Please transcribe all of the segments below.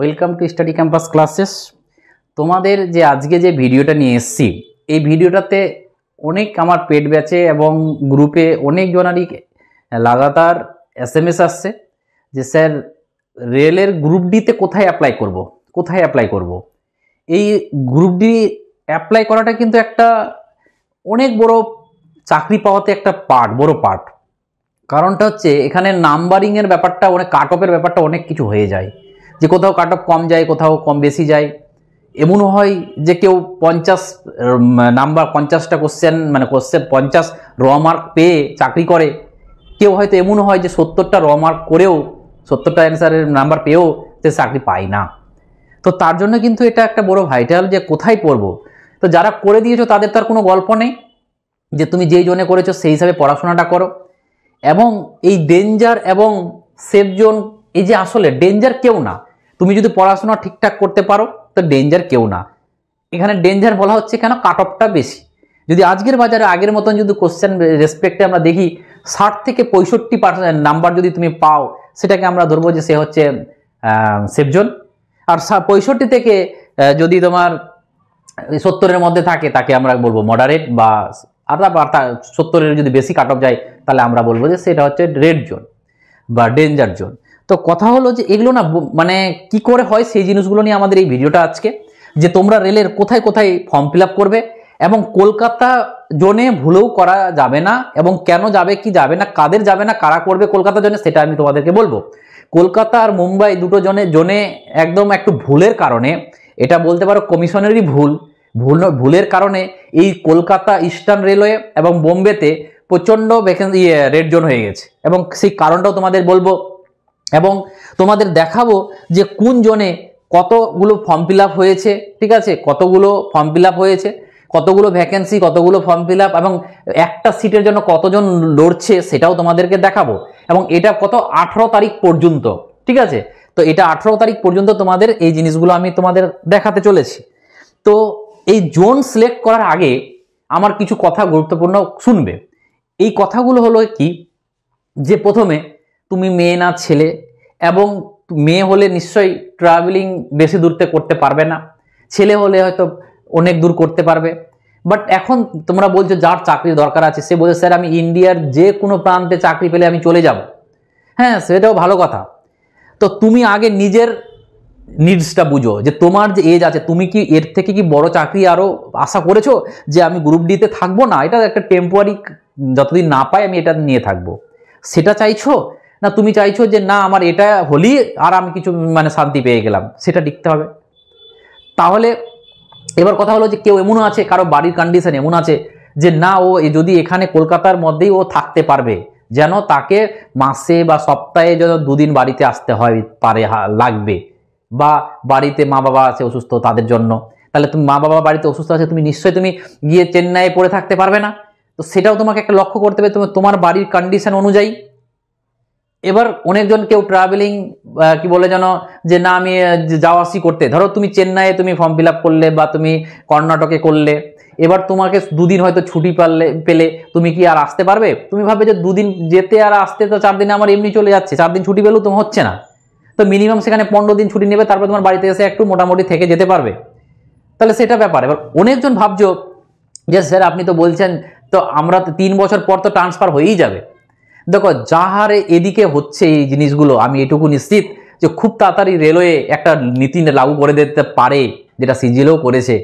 Welcome to study campus classes. তোমাদের যে আজকে যে ভিডিওটা নিয়ে এসেছি, এই ভিডিওটাতে অনেক আমার পেড ব্যাচে এবং গ্রুপে অনেক জনারই লাগাতার SMS আসছে যে স্যার রেলের গ্রুপ ডিতে কোথায় অ্যাপ্লাই করব। এই গ্রুপ ডি অ্যাপ্লাই করাটা কিন্তু একটা অনেক বড় চাকরি পাওয়াতে একটা বড় পার্ট। কারণটা হচ্ছে এখানে নাম্বারিংয়ের ব্যাপারটা, অনেক কাট অফের ব্যাপারটা অনেক কিছু হয়ে যায়, যে কোথাও কাট অফ কম যায়, কোথাও কম বেশি যায়। এমনও হয় যে কেউ 50টা কোশ্চেন 50 র মার্ক পেয়ে চাকরি করে, কেউ হয়তো এমনও হয় যে 70টা র মার্ক করেও 70টা অ্যান্সারের নাম্বার পেয়েও সে চাকরি পায় না। তো তার জন্য কিন্তু এটা একটা বড় ভাইটাল যে কোথায় পড়বো। তো যারা করে দিয়েছো তাদের তার কোনো গল্প নেই, যে তুমি যেই জোনে করেছো সেই হিসাবে পড়াশোনাটা করো। এবং এই ডেঞ্জার এবং সেফ জোন, এই যে আসলে ডেঞ্জার কেউ না, তুমি যদি পড়াশোনা ঠিকঠাক করতে পারো তো ডেঞ্জার কেউ না। এখানে ডেঞ্জার বলা হচ্ছে কেন, কাট অফটা বেশি। যদি আজকের বাজারে আগের মতন যদি কোশ্চেন রেসপেক্টে আমরা দেখি, 60 থেকে 65% নাম্বার যদি তুমি পাও, সেটাকে আমরা ধরবো যে সে হচ্ছে সেফ জোন। আর 65 থেকে যদি তোমার 70-এর মধ্যে থাকে তাকে আমরা বলবো মডারেট, বা 70-এর যদি বেশি কাট অফ যায় তাহলে আমরা বলবো যে সেটা হচ্ছে রেড জোন বা ডেঞ্জার জোন। তো কথা হলো যে এগুলো না কি করে হয়, সেই জিনিসগুলো নিয়ে আমাদের এই ভিডিওটা আজকে, যে তোমরা রেলের কোথায় কোথায় ফর্ম ফিল আপ করবে এবং কলকাতা জোনে ভুলেও করা যাবে না, এবং কেন যাবে কি যাবে না, কাদের যাবে না, কারা করবে কলকাতা জোনে, সেটা আমি তোমাদেরকে বলবো। কলকাতা আর মুম্বাই দুটো জোনে একদম একটু ভুলের কারণে, এটা বলতে পারো কমিশনেরই ভুলের কারণে এই কলকাতা ইস্টার্ন রেলওয়ে এবং বোম্বেতে প্রচণ্ড ভ্যাকেন্সি রেড জোন হয়ে গেছে। এবং সেই কারণটাও তোমাদের বলবো এবং তোমাদের দেখাবো যে কোন জোনে কতগুলো ফর্ম ফিল আপ হয়েছে, ঠিক আছে, কতগুলো ফর্ম ফিল আপ হয়েছে, কতগুলো ভ্যাকেন্সি, কতগুলো ফর্ম ফিল আপ, এবং একটা সিটের জন্য কতজন লড়ছে সেটাও তোমাদেরকে দেখাবো। এবং এটা কত 18 তারিখ পর্যন্ত, ঠিক আছে। তো এটা 18 তারিখ পর্যন্ত তোমাদের এই জিনিসগুলো আমি তোমাদের দেখাতে চলেছি। তো এই জোন সিলেক্ট করার আগে আমার কিছু কথা গুরুত্বপূর্ণ শুনবে। এই কথাগুলো হলো কি, যে প্রথমে তুমি মেয়ে না ছেলে, এবং মেয়ে হলে নিশ্চয়ই ট্রাভেলিং বেশি দূরতে করতে পারবে না, ছেলে হলে হয়তো অনেক দূর করতে পারবে। বাট এখন তোমরা বলছো যার চাকরির দরকার আছে সে বলছে স্যার আমি ইন্ডিয়ার যে কোনো প্রান্তে চাকরি পেলে আমি চলে যাব। হ্যাঁ, সেটাও ভালো কথা। তো তুমি আগে নিজের নিডসটা বুঝো, যে তোমার যে এজ আছে, তুমি কি এর থেকে কি বড় চাকরি আরো আশা করেছো, যে আমি গ্রুপ ডিতে থাকবো না, এটা একটা টেম্পোরারি, যতদিন না পাই আমি এটা নিয়ে থাকবো, সেটা চাইছো? না তুমি চাইছো যে না আমার এটা হলেই আর আমি কিছু শান্তি পেয়ে গেলাম, সেটা দেখতে হবে। তাহলে এবার কথা হলো যে কেউ এমনও আছে, কারো বাড়ির কন্ডিশন এমন আছে যে না ও যদি এখানে কলকাতার মধ্যেই ও থাকতে পারবে, যেন তাকে মাসে বা সপ্তাহে যেন 2 দিন বাড়িতে আসতে হয় লাগবে, বা বাড়িতে মা বাবা আছে অসুস্থ তাদের জন্য, তাহলে তুমি মা বাবা বাড়িতে অসুস্থ আছে, তুমি নিশ্চয়ই তুমি গিয়ে চেন্নাইয়ে পড়ে থাকতে পারবে না। তো সেটাও তোমাকে একটা লক্ষ্য করতে হবে তোমার বাড়ির কন্ডিশন অনুযায়ী। এবার অনেকজন কেউ ট্রাভেলিং কি বলে যেন, যে না আমি যাওয়া আসি করতে, ধরো তুমি চেন্নাইয়ে তুমি ফর্ম ফিল আপ করলে বা তুমি কর্ণাটকে করলে, এবার তোমাকে 2 দিন হয়তো ছুটি পেলে তুমি কি আর আসতে পারবে? তুমি ভাববে যে 2 দিন যেতে আর আসতে তো 4 দিনে আমার এমনি চলে যাচ্ছে, 4 দিন ছুটি পেলেও তো হচ্ছে না। তো মিনিমাম সেখানে 15 দিন ছুটি নেবে, তারপর তোমার বাড়িতে এসে একটু মোটামুটি থেকে যেতে পারবে। তাহলে সেটা ব্যাপার। এবার অনেকজন ভাবছো যে স্যার আপনি তো বলছেন তো আমরা 3 বছর পর তো ট্রান্সফার হয়েই যাবে। দেখো যা হারে এদিকে হচ্ছে এই জিনিসগুলো, আমি এটুকু নিশ্চিত যে খুব তাড়াতাড়ি রেলওয়ে একটা নীতি লাগু করে দিতে পারে, যেটা সিজিএলও করেছে,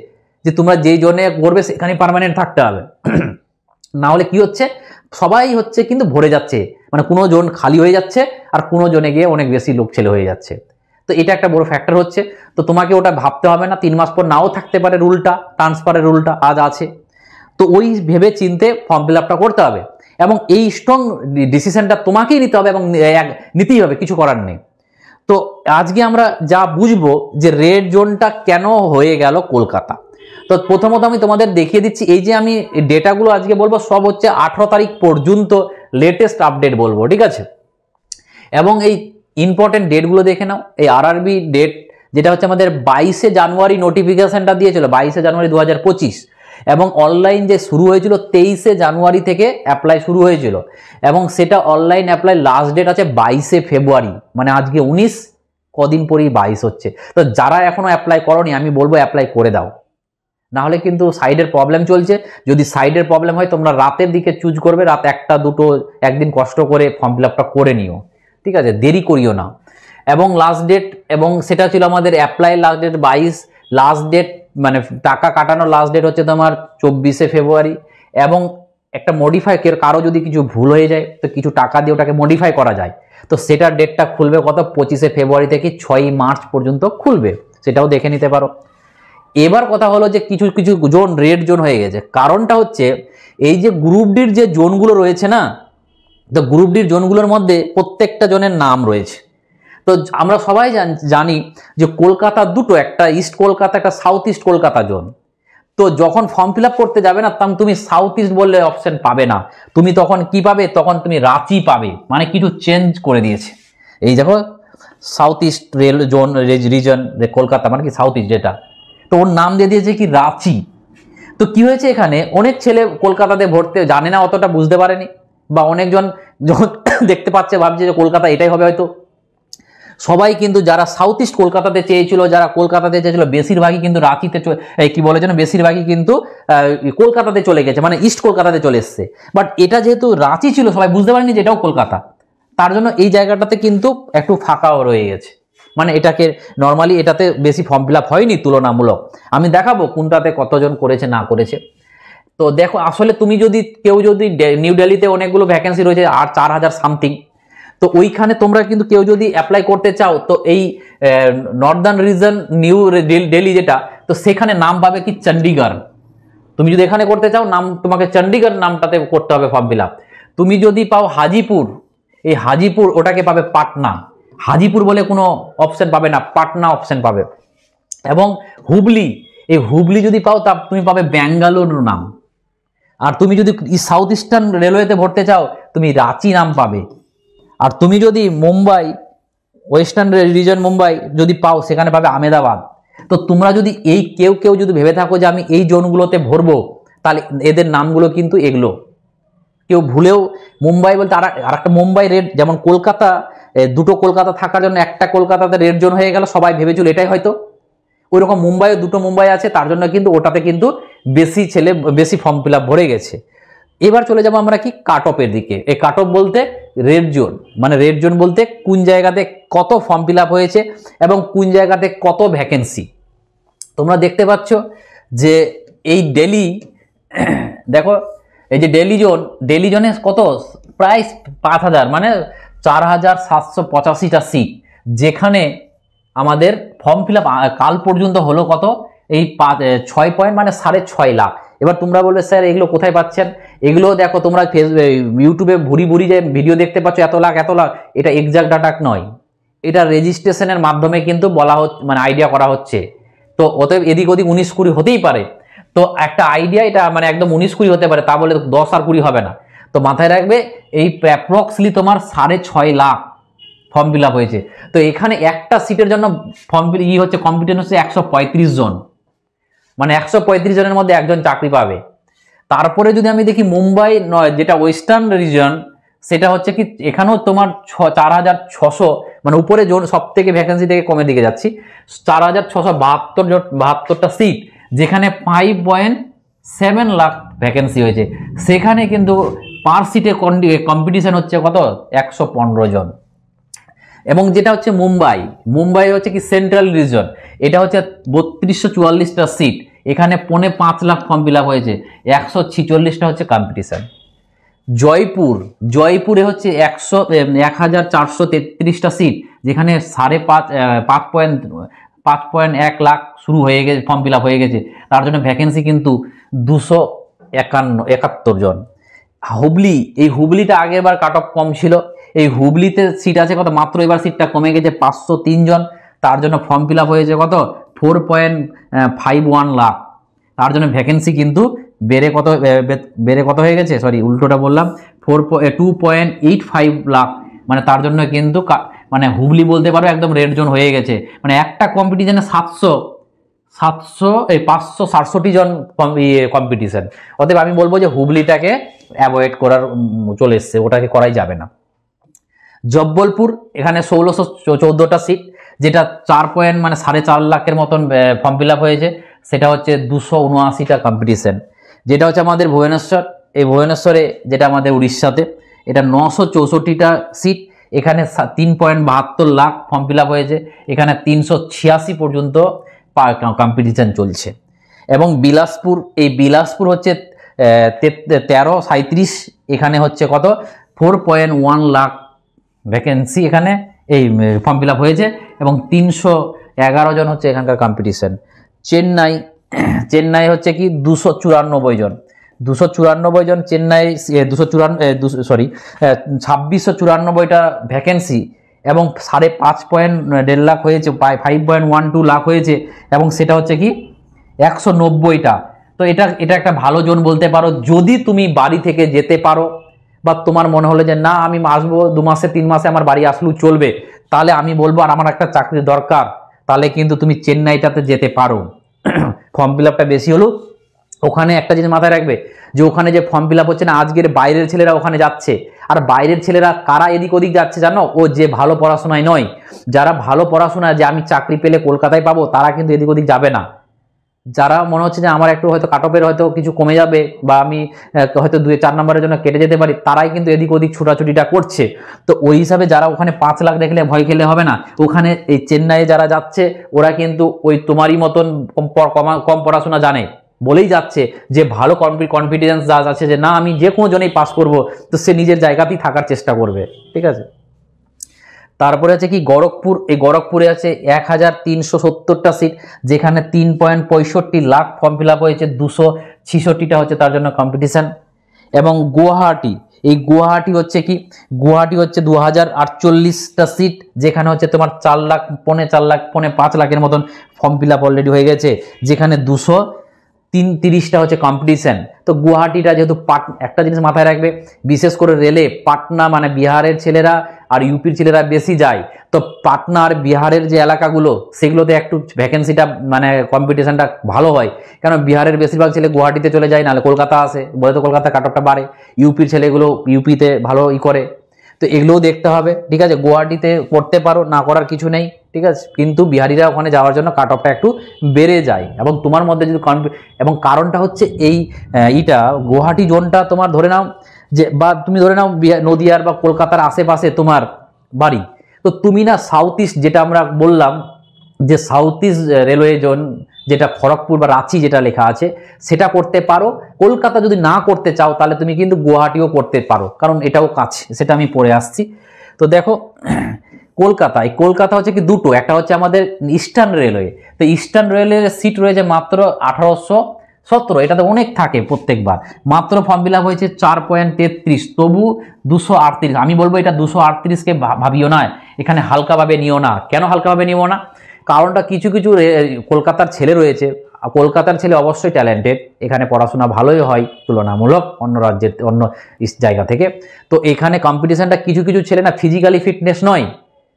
যে তোমরা যেই জোনে করবে সেখানে পার্মানেন্ট থাকতে হবে। না হলে কি হচ্ছে, সবাই হচ্ছে কিন্তু ভরে যাচ্ছে, কোনো জোন খালি হয়ে যাচ্ছে আর কোনো জোনে গিয়ে অনেক বেশি লোক ছেলে হয়ে যাচ্ছে। তো এটা একটা বড় ফ্যাক্টর হচ্ছে। তো তোমাকে ওটা ভাবতে হবে না, 3 মাস পর নাও থাকতে পারে রুলটা, ট্রান্সফারের রুলটা আজ আছে। তো ওই ভেবে চিনতে ফর্ম ফিল আপটা করতে হবে, এবং এই স্ট্রং ডিসিশনটা তোমাকেই নিতে হবে এবং নিতেই হবে, কিছু করার নেই। তো আজকে আমরা যা বুঝবো যে রেড জোনটা কেন হয়ে গেল কলকাতা। তো প্রথমত আমি তোমাদের দেখিয়ে দিচ্ছি, এই যে আমি ডেটাগুলো আজকে বলবো সব হচ্ছে 18 তারিখ পর্যন্ত লেটেস্ট আপডেট বলবো, ঠিক আছে। এবং এই ইম্পর্টেন্ট ডেটগুলো দেখে নাও। এই আরআরবি ডেট যেটা হচ্ছে আমাদের 22শে জানুয়ারি নোটিফিকেশনটা দিয়েছিল, 22শে জানুয়ারি 2025, এবং অনলাইন যে শুরু হয়েছিল 23শে জানুয়ারি থেকে অ্যাপ্লাই শুরু হয়েছিল, এবং সেটা অনলাইন অ্যাপ্লাই লাস্ট ডেট আছে 22শে ফেব্রুয়ারি, আজকে 19, কদিন পরেই 22 হচ্ছে। তো যারা এখনো অ্যাপ্লাই করনি আমি বলবো অ্যাপ্লাই করে দাও, না হলে কিন্তু সাইডের প্রবলেম চলছে। যদি সাইডের প্রবলেম হয় তোমরা রাতের দিকে চুজ করবে, রাত 1টা 2টো একদিন কষ্ট করে ফর্ম ফিল আপটা করে নিও, ঠিক আছে, দেরি করিও না। এবং লাস্ট ডেট, এবং সেটা ছিল আমাদের apply last date 22, last date মানে টাকা কাটানোর লাস্ট ডেট হচ্ছে তোমার 24শে ফেব্রুয়ারি। এবং একটা মডিফাই, কারো যদি কিছু ভুল হয়ে যায় তো কিছু টাকা দিয়ে ওটাকে মডিফাই করা যায়, তো সেটার ডেটটা খুলবে কত 25শে ফেব্রুয়ারি থেকে 6ই মার্চ পর্যন্ত খুলবে, সেটাও দেখে নিতে পারো। এবার কথা হলো যে কিছু কিছু জোন রেড জোন হয়ে গেছে, কারণটা হচ্ছে এই যে গ্রুপ ডির যে জোনগুলো রয়েছে না, তো গ্রুপ ডির জোনগুলোর মধ্যে প্রত্যেকটা জোনের নাম রয়েছে। তো আমরা সবাই জানি যে কলকাতা দুটো, একটা ইস্ট কলকাতা একটা সাউথ ইস্ট কলকাতা জোন। তো যখন ফর্ম ফিল আপ করতে যাবে না তখন তুমি সাউথ ইস্ট বললে অপশন পাবে না, তুমি তখন কি পাবে, তখন তুমি রাঁচি পাবে, মানে কিছু চেঞ্জ করে দিয়েছে। এই দেখো south east rail zone reason Kolkata মানে কি সাউথ ইস্ট যেটা, তো ওর নাম দিয়ে দিয়েছে কি রাঁচি। তো কি হয়েছে এখানে অনেক ছেলে কলকাতাতে ভর্তি জানে না, অতটা বুঝতে পারেনি, বা অনেকজন যখন দেখতে পাচ্ছে ভাবছে যে কলকাতা এটাই হবে হয়তো। সবাই কিন্তু যারা সাউথ ইস্ট কলকাতাতে চেয়েছিল, যারা কলকাতাতে চেয়েছিল বেশিরভাগই কিন্তু রাঁচিতে কি বলে যেন বেশিরভাগই কিন্তু কলকাতাতে চলে গেছে, মানে ইস্ট কলকাতাতে চলে এসছে। বাট এটা যেহেতু রাঁচি ছিল সবাই বুঝতে পারেনি যে এটাও কলকাতা, তার জন্য এই জায়গাটাতে কিন্তু একটু ফাঁকাও রয়ে গেছে। মানে এটাকে নর্মালি এটাতে বেশি ফর্ম ফিল আপ হয়নি তুলনামূলক, আমি দেখাবো কোনটাতে কতজন করেছে না করেছে। তো দেখো আসলে তুমি যদি কেউ যদি নিউ দিল্লিতে অনেকগুলো ভ্যাকেন্সি রয়েছে আর 4000 সামথিং, তো ওইখানে তোমরা কিন্তু কেউ যদি অ্যাপ্লাই করতে চাও তো এই নর্দার্ন রিজন নিউ দিল্লি যেটা, তো সেখানে নাম পাবে কি চণ্ডীগড়। তুমি যদি এখানে করতে চাও নাম তোমাকে চণ্ডীগড় নামটাতে করতে হবে ফর্ম ফিল আপ। তুমি যদি পাও হাজিপুর, এই হাজিপুর ওটাকে পাবে পাটনা, হাজিপুর বলে কোনো অপশন পাবে না, পাটনা অপশন পাবে। এবং হুবলি, এই হুবলি যদি পাও তা তুমি পাবে ব্যাঙ্গালোর নাম। আর তুমি যদি সাউথ ইস্টার্ন রেলওয়েতে ভরতে চাও তুমি রাঁচি নাম পাবে। আর তুমি যদি মুম্বাই ওয়েস্টার্ন রিজন মুম্বাই যদি পাও সেখানে পাবে আহমেদাবাদ। তো তোমরা যদি এই কেউ যদি ভেবে থাকো যে আমি এই জোনগুলোতে ভরবো, তাহলে এদের নামগুলো কিন্তু এগুলো। কেউ ভুলেও মুম্বাই বলতে আর একটা মুম্বাই রেড, যেমন কলকাতা দুটো কলকাতা থাকার জন্য একটা কলকাতাতে রেড জোন হয়ে গেল, সবাই ভেবেছিল এটাই হয়তো। ওইরকম মুম্বাইও দুটো মুম্বাই আছে, তার জন্য কিন্তু ওটাতে কিন্তু বেশি ফর্ম ফিল আপ ভরে গেছে। এবার চলে যাবো আমরা কি কাট অফের দিকে। এই কাট অফ বলতে রেড জোন, মানে রেড জোন বলতে কোন জায়গাতে কত ফর্ম ফিল আপ হয়েছে এবং কোন জায়গাতে কত ভ্যাকেন্সি। তোমরা দেখতে পাচ্ছ যে এই দিল্লি, দেখো এই যে দিল্লি জোনে কত প্রায় 5000 মানে 4785টা সিট, যেখানে আমাদের ফর্ম ফিল আপ কাল পর্যন্ত হলো কত এই 6 পয়েন্ট মানে 6.5 লাখ। এবার তোমরা বলবে স্যার এগুলো কোথায় পাচ্ছেন, এগুলো দেখো তোমরা ইউটিউবে ভুরি যে ভিডিও দেখতে পাচ্ছ এত লাখ, এটা এক্সাক্ট ডাটা নয়, এটা রেজিস্ট্রেশনের মাধ্যমে কিন্তু বলা হচ্ছে, মানে আইডিয়া করা হচ্ছে। তো অতএব এদিক ওদিক 19-20 হতেই পারে, তো একটা আইডিয়া এটা মানে একদম 19-20 হতে পারে, তা বলে 10 আর 20 হবে না। তো মাথায় রাখবে এই অ্যাপ্রক্সলি তোমার 6.5 লাখ ফর্ম ফিল আপ হয়েছে। তো এখানে একটা সিটের জন্য ফর্ম ফিল হচ্ছে কম্পিটিশন হচ্ছে 135 জন, মানে 135 জনের মধ্যে একজন চাকরি পাবে। তারপরে যদি আমি দেখি মুম্বাই নয় যেটা ওয়েস্টার্ন রিজন, সেটা হচ্ছে কি এখানেও তোমার 4600, মানে উপরে জোন সব থেকে ভ্যাকেন্সি থেকে কমে দিকে যাচ্ছি, 4672টা সিট, যেখানে 5.7 লাখ ভ্যাকেন্সি হয়েছে। সেখানে কিন্তু পার সিটে কম্পিটিশন হচ্ছে কত 115 জন। এবং যেটা হচ্ছে মুম্বাই হচ্ছে কি সেন্ট্রাল রিজন, এটা হচ্ছে 3244টা সিট, এখানে 5.5 লাখ ফর্ম ফিল আপ হয়েছে, 146টা হচ্ছে কম্পিটিশন। জয়পুরে হচ্ছে 1433টা সিট, যেখানে 5.1 লাখ শুরু হয়ে গেছে ফর্ম ফিল আপ হয়ে গেছে, তার জন্য ভ্যাকেন্সি কিন্তু 271 জন। এই হুবলিটা আগের বার কাট অফ কম ছিল, এই হুবলিতে সিট আছে কত মাত্র, এবার সিটটা কমে গেছে 503 জন, তার জন্য ফর্ম ফিল আপ হয়েছে কত 4.51 লাখ, তার জন্য ভ্যাকেন্সি কিন্তু বেড়ে কত হয়ে গেছে, সরি উল্টোটা বললাম, 2.85 লাখ, মানে তার জন্য কিন্তু মানে হুবলি বলতে পারো একদম রেড জোন হয়ে গেছে। মানে একটা কম্পিটিশনে 567 জন কম্পিটিশন। অতএব আমি বলবো যে হুবলিটাকে অ্যাভয়েড করার চলে এসছে, ওটাকে করাই যাবে না। জব্বলপুর এখানে 1614টা সিট, যেটা 4.4 লাখের মতন ফর্ম ফিল আপ হয়েছে, সেটা হচ্ছে 279টা কম্পিটিশন। যেটা হচ্ছে আমাদের ভুবনেশ্বর, এই ভুবনেশ্বরে যেটা আমাদের উড়িষ্যাতে, এটা 964টা সিট, এখানে 3.72 লাখ ফর্ম ফিল আপ হয়েছে, এখানে 386 পর্যন্ত কম্পিটিশন চলছে। এবং বিলাসপুর, এই বিলাসপুর হচ্ছে 1337, এখানে হচ্ছে কত 4.1 লাখ ভ্যাকেন্সি, এখানে এই ফর্ম ফিল আপ হয়েছে এবং 311 জন হচ্ছে এখানকার কম্পিটিশন। চেন্নাই হচ্ছে কি 294 জন, 294 জন চেন্নাই, 2694টা ভ্যাকেন্সি এবং 5.5 লাখ হয়েছে, 5.12 লাখ হয়েছে, এবং সেটা হচ্ছে কি 190টা। তো এটা একটা ভালো জোন বলতে পারো। যদি তুমি বাড়ি থেকে যেতে পারো বা তোমার মনে হলো যে না আমি আসবো 2 মাসে 3 মাসে আমার বাড়ি আসলেও চলবে, তাহলে আমি বলবো আর আমার একটা চাকরির দরকার, তাহলে কিন্তু তুমি চেন্নাইটাতে যেতে পারো। ফর্ম ফিল আপটা বেশি হলো, ওখানে একটা জিনিস মাথায় রাখবে যে ওখানে যে ফর্ম ফিল আপ হচ্ছে না, আজকের বাইরের ছেলেরা ওখানে যাচ্ছে। আর বাইরের ছেলেরা কারা এদিক ওদিক যাচ্ছে জানো? ও যে ভালো পড়াশোনায় নয়, যারা ভালো পড়াশোনা যে আমি চাকরি পেলে কলকাতায় পাবো, তারা কিন্তু এদিক ওদিক যাবে না। যারা মনে হচ্ছে যে আমার একটু হয়তো কাটঅফের হয়তো কিছু কমে যাবে বা আমি হয়তো 2-4 নম্বরের জন্য কেটে যেতে পারি, তারাই কিন্তু এদিক ওদিক ছোটাছুটিটা করছে। তো ওই হিসাবে যারা ওখানে 5 লাখ দেখলে ভয় খেলে হবে না। ওখানে এই চেন্নাইয়ে যারা যাচ্ছে ওরা কিন্তু ওই তোমারই মতন কম পড়াশোনা জানে বলেই যাচ্ছে, যে ভালো কনফিডেন্স যা আছে যে না আমি যে কোনো জনেই পাস করব, তো সে নিজের জায়গাতেই থাকার চেষ্টা করবে। ঠিক আছে। তারপরে আছে কি গড়কপুর, এই গড়কপুরে আছে 1370টা সিট, যেখানে 3.65 লাখ ফর্ম ফিল আপ হয়েছে, 266টা হচ্ছে তার জন্য কম্পিটিশন। এবং গুয়াহাটি, এই গুয়াহাটি হচ্ছে কি, গুয়াহাটি হচ্ছে 2048টা সিট, যেখানে হচ্ছে তোমার 4 লাখ, 5 লাখের মতন ফর্ম ফিল আপ অলরেডি হয়ে গেছে, যেখানে 233টা হচ্ছে কম্পিটিশন। তো গুয়াহাটিটা যেহেতু একটা জিনিস মাথায় রাখবে, বিশেষ করে রেলে পাটনা মানে বিহারের ছেলেরা আর ইউপির ছেলেরা বেশি যায়। তো পাটনা আর বিহারের যে এলাকাগুলো সেগুলোতে একটু ভ্যাকেন্সিটা মানে কম্পিটিশনটা ভালো হয়, কারণ বিহারের বেশিরভাগ ছেলে গুয়াহাটিতে চলে যায়, নাহলে কলকাতা আসে, বলে তো কলকাতা কাটঅফটা বাড়ে, ইউপির ছেলেগুলো ইউপিতে ভালো করে। তো এগুলোও দেখতে হবে। ঠিক আছে, গুয়াহাটিতে করতে পারো, না করার কিছু নেই। ঠিক আছে, কিন্তু বিহারিরা ওখানে যাওয়ার জন্য কাটঅফটা একটু বেড়ে যায়। এবং তোমার মধ্যে যদি এবং কারণটা হচ্ছে এই গুয়াহাটি জোনটা তোমার ধরে নাও যে, বা তুমি ধরে নাও নদিয়ার বা কলকাতার আশেপাশে তোমার বাড়ি, তো তুমি না সাউথ ইস্ট, যেটা আমরা বললাম যে সাউথ ইস্ট রেলওয়ে জোন, যেটা খড়গপুর বা রাঁচি যেটা লেখা আছে, সেটা করতে পারো। কলকাতা যদি না করতে চাও তাহলে তুমি কিন্তু গুয়াহাটিও করতে পারো, কারণ এটাও কাছে, সেটা আমি পড়ে আসছি। তো দেখো কলকাতা হচ্ছে কি দুটো, একটা হচ্ছে আমাদের ইস্টার্ন রেলওয়ে। তো ইস্টার্ন রেলওয়ের সিট রয়েছে মাত্র 1817, এটাতে অনেক থাকে প্রত্যেকবার। মাত্র ফর্ম ফিল আপ হয়েছে 4.33, তবু 238। আমি বলবো এটা 238কে ভাবিও না, এখানে হালকাভাবে নিও না। কেন হালকাভাবে নিও না? কারণটা কিছু কলকাতার ছেলে রয়েছে, কলকাতার ছেলে অবশ্যই ট্যালেন্টেড, এখানে পড়াশোনা ভালোই হয় তুলনামূলক অন্য রাজ্যের অন্য জায়গা থেকে। তো এখানে কম্পিটিশনটা কিছু ছেলে না ফিজিক্যালি ফিটনেস নয়,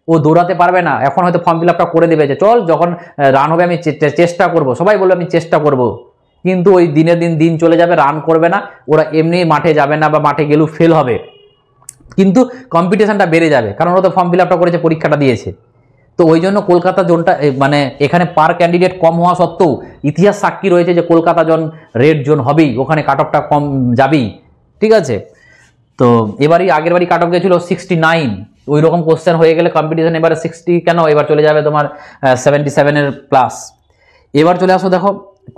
ও দৌড়াতে পারবে না। এখন হয়তো ফর্ম ফিল আপটা করে দেবে যে চল যখন রান হবে আমি চেষ্টা করব, সবাই বলবে আমি চেষ্টা করব, কিন্তু ওই দিনের দিন চলে যাবে, রান করবে না, ওরা এমনি মাঠে যাবে না বা মাঠে গেলেও ফেল হবে, কিন্তু কম্পিটিশনটা বেড়ে যাবে, কারণ ওরা তো ফর্ম ফিল আপটা করেছে, পরীক্ষাটা দিয়েছে। তো ওই জন্য কলকাতা জোনটা মানে এখানে পার ক্যান্ডিডেট কম হওয়া সত্ত্বেও ইতিহাস সাক্ষী রয়েছে যে কলকাতা জোন রেড জোন হবেই, ওখানে কাট অফটা কম যাবেই। ঠিক আছে, তো আগের বারই কাট অফ গেছিল 69, ওই রকম কোশ্চেন হয়ে গেলে কম্পিটিশন এবারে 60 কেন, এবার চলে যাবে তোমার 77-এর প্লাস। এবার চলে আসো, দেখো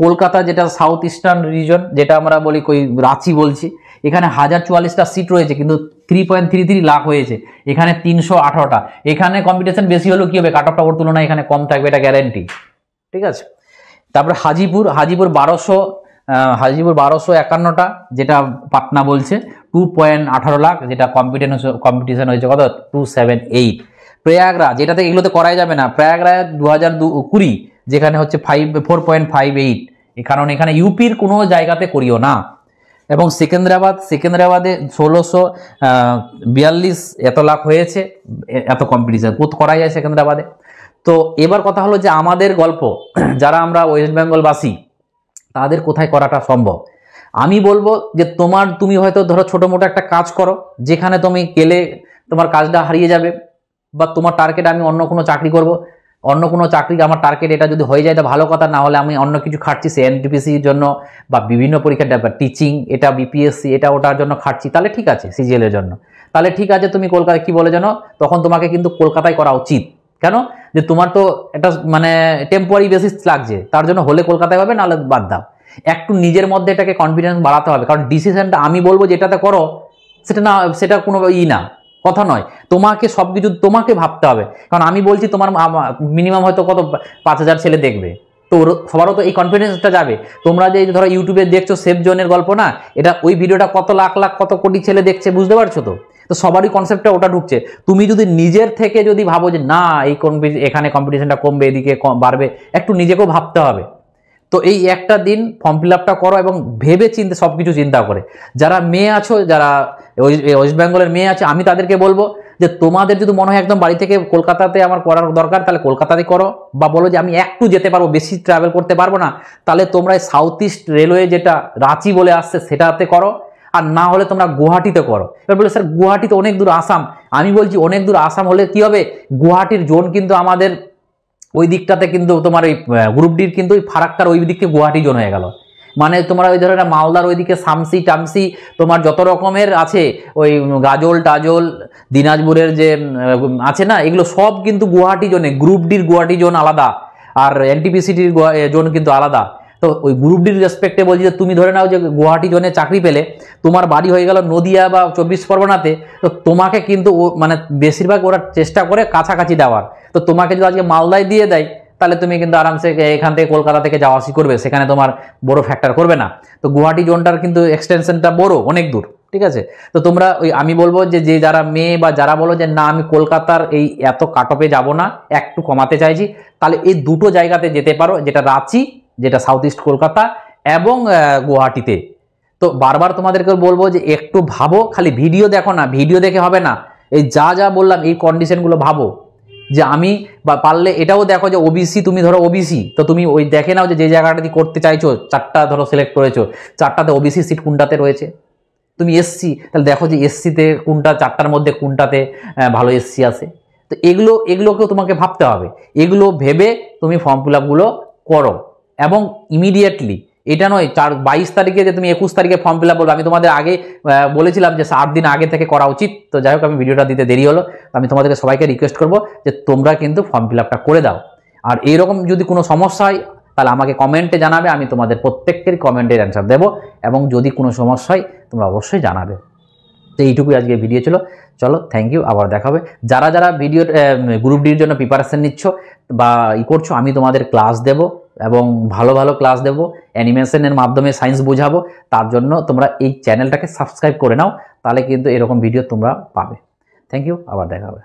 কলকাতা যেটা সাউথ ইস্টার্ন রিজন, যেটা আমরা বলি রাঁচি বলছি, এখানে 1044টা সিট রয়েছে, কিন্তু 3.33 লাখ হয়েছে, এখানে 318টা। এখানে কম্পিটিশন বেশি হলেও কি হবে, কাট অফটা ওর তুলনায় এখানে কম থাকবে, এটা গ্যারেন্টি। ঠিক আছে, তারপরে হাজিপুর 1251টা, যেটা পাটনা বলছে 2.18 লাখ, যেটা কম্পিটিশন হয়েছে কত 278। প্রয়াগরাজ, যেটাতে এগুলোতে করাই যাবে না, প্রয়াগরাজ 2020, যেখানে হচ্ছে 4.58, কারণ এখানে ইউপির কোনো জায়গাতে করিও না। এবং সেকেন্দ্রাবাদে 1642 এত লাখ হয়েছে, এত কম্পিটিশন করা যায় সেকেন্দ্রাবাদে। তো এবার কথা হলো যে আমাদের গল্প, যারা আমরা ওয়েস্ট বেঙ্গলবাসী, তাদের কোথায় করাটা সম্ভব। আমি বলবো যে তুমি হয়তো ধরো ছোট মোটো একটা কাজ করো, যেখানে তুমি গেলে তোমার কাজটা হারিয়ে যাবে, বা তোমার টার্গেট আমি অন্য কোনো চাকরি করব, অন্য কোনো চাকরি আমার টার্গেট এটা যদি হয়ে যায় তো ভালো কথা, না হলে আমি অন্য কিছু খাটছি এনটিপিসির জন্য বা বিভিন্ন পরীক্ষার টিচিং, এটা বিপিএসসি, এটা ওটার জন্য খাটছি, তাহলে ঠিক আছে, সিজিএল এর জন্য, তাহলে ঠিক আছে, তুমি কলকাতায় কি বলে জানো, তখন তোমাকে কিন্তু কলকাতায় করা উচিত। কেন, যে তোমার তো একটা মানে টেম্পোরারি বেসিস লাগছে, তার জন্য হলে কলকাতায় হবে, নাহলে বাদ দাও। একটু নিজের মধ্যে এটাকে কনফিডেন্স বাড়াতে হবে, কারণ ডিসিশনটা আমি বলবো যেটাতে করো সেটা না, সেটা কোনো না কথা নয়, তোমাকে সবকিছু তোমাকে ভাবতে হবে। কারণ আমি বলছি তোমার মিনিমাম হয়তো কত 5,000 ছেলে দেখবে, তো সবারও তো এই কনফিডেন্সটা যাবে। তোমরা যে ধরো ইউটিউবে দেখছো সেফ জোনের গল্প না, এটা ওই ভিডিওটা কত লাখ লাখ কত কোটি ছেলে দেখছে, বুঝতে পারছো তো? তো সবারই কনসেপ্টটা ওটা ঢুকছে। তুমি যদি নিজের থেকে যদি ভাবো যে না এই এখানে কম্পিটিশনটা কমবে, এদিকে বাড়বে, একটু নিজেকেও ভাবতে হবে। তো এই একটা দিন ফর্ম ফিল আপটা করো এবং ভেবে চিন্তে সব কিছু চিন্তা করে। যারা মেয়ে আছো, যারা ওয়েস্ট বেঙ্গলের মেয়ে আছে, আমি তাদেরকে বলবো যে তোমাদের যদি মনে হয় একদম বাড়ি থেকে কলকাতাতে আমার করার দরকার, তাহলে কলকাতাতে করো, বা বলো যে আমি একটু যেতে পারবো, বেশি ট্রাভেল করতে পারবো না, তাহলে তোমরা সাউথ ইস্ট রেলওয়ে যেটা রাঁচি বলে আসছে সেটাতে করো, আর না হলে তোমরা গুয়াহাটিতে করো। এবার বলে স্যার গুয়াহাটিতে অনেক দূর আসাম, আমি বলছি অনেক দূর আসাম হলে কি হবে, গুয়াহাটির জোন কিন্তু আমাদের ওই দিকটাতে কিন্তু তোমার ওই গ্রুপ ডির কিন্তু ওই ফারাক্কার ওই দিকে গুয়াহাটি জোন হয়ে গেল। মানে তোমার ওই ধরনের মালদার ওইদিকে সামসি টামসি তোমার যত রকমের আছে, ওই গাজল টাজল দিনাজপুরের যে আছে না, এগুলো সব কিন্তু গুয়াহাটি জোনে, গ্রুপ ডির গুয়াহাটি জোন আলাদা, আর এনটিপিসিটির জোন কিন্তু আলাদা। তো ওই গ্রুপ ডির রেসপেক্টে বলছি যে তুমি ধরে নাও যে গুয়াহাটি জোনে চাকরি পেলে, তোমার বাড়ি হয়ে গেল নদিয়া বা 24 পরগনাতে, তো তোমাকে কিন্তু মানে বেশিরভাগ ওরা চেষ্টা করে কাছাকাছি দেওয়ার। তো তোমাকে যদি আজকে মালদায় দিয়ে দেয়, তাহলে তুমি কিন্তু আরামসে এখান থেকে কলকাতা থেকে যাওয়া আসি করবে, সেখানে তোমার বড় ফ্যাক্টর করবে না। তো গুয়াহাটি জোনটার কিন্তু এক্সটেনশনটা বড়, অনেক দূর, ঠিক আছে? তো তোমরা ওই আমি বলবো যে যারা মেয়ে বা যারা বলো যে না আমি কলকাতার এই এত কাটঅপে যাব না, একটু কমাতে চাইছি, তাহলে এই দুটো জায়গাতে যেতে পারো, যেটা রাঁচি, যেটা সাউথ ইস্ট কলকাতা, এবং গুয়াহাটিতে। তো বারবার তোমাদেরকে বলবো যে একটু ভাবো, খালি ভিডিও দেখো না, ভিডিও দেখে হবে না, এই যা যা বললাম এই কন্ডিশনগুলো ভাবো। যে আমি বা পারলে এটাও দেখো যে ওবিসি, তুমি ধরো ওবিসি, তো তুমি ওই দেখে নাও যে জায়গাটাতে করতে চাইছো, 4টা ধরো সিলেক্ট করেছো, 4টাতে ওবিসি সিট কোনটাতে রয়েছে। তুমি এসসি, তাহলে দেখো যে এসসিতে কোনটা, 4টার মধ্যে কোনটাতে ভালো এসসি আছে। তো এগুলোকেও তোমাকে ভাবতে হবে, এগুলো ভেবে তুমি ফর্ম ফিল আপগুলো করো, এবং ইমিডিয়েটলি, এটা নয় 22 তারিখে যে তুমি 21 তারিখে ফর্ম ফিল আপ করবে। আমি তোমাদের আগে বলেছিলাম যে 7 দিন আগে থেকে করা উচিত, তো যাই হোক আমি ভিডিওটা দিতে দেরি হলো। আমি তোমাদেরকে সবাইকে রিকোয়েস্ট করবো যে তোমরা কিন্তু ফর্ম ফিল আপটা করে দাও। আর এইরকম যদি কোনো সমস্যা হয় তাহলে আমাকে কমেন্টে জানাবে, আমি তোমাদের প্রত্যেকের কমেন্টের অ্যান্সার দেবো, এবং যদি কোনো সমস্যা হয় তোমরা অবশ্যই জানাবে। তো এইটুকুই আজকে ভিডিও ছিল। চলো, থ্যাংক ইউ, আবার দেখাবে। যারা যারা ভিডিও গ্রুপ ডির জন্য প্রিপারেশন নিচ্ছ বা করছো, আমি তোমাদের ক্লাস দেব, এবং ভালো ভালো ক্লাস দেব, অ্যানিমেশনের মাধ্যমে সায়েন্স বোঝাবো। তার জন্য তোমরা এই চ্যানেলটাকে সাবস্ক্রাইব করে নাও, তাহলে কিন্তু এরকম ভিডিও তোমরা পাবে। থ্যাংক ইউ, আবার দেখা হবে।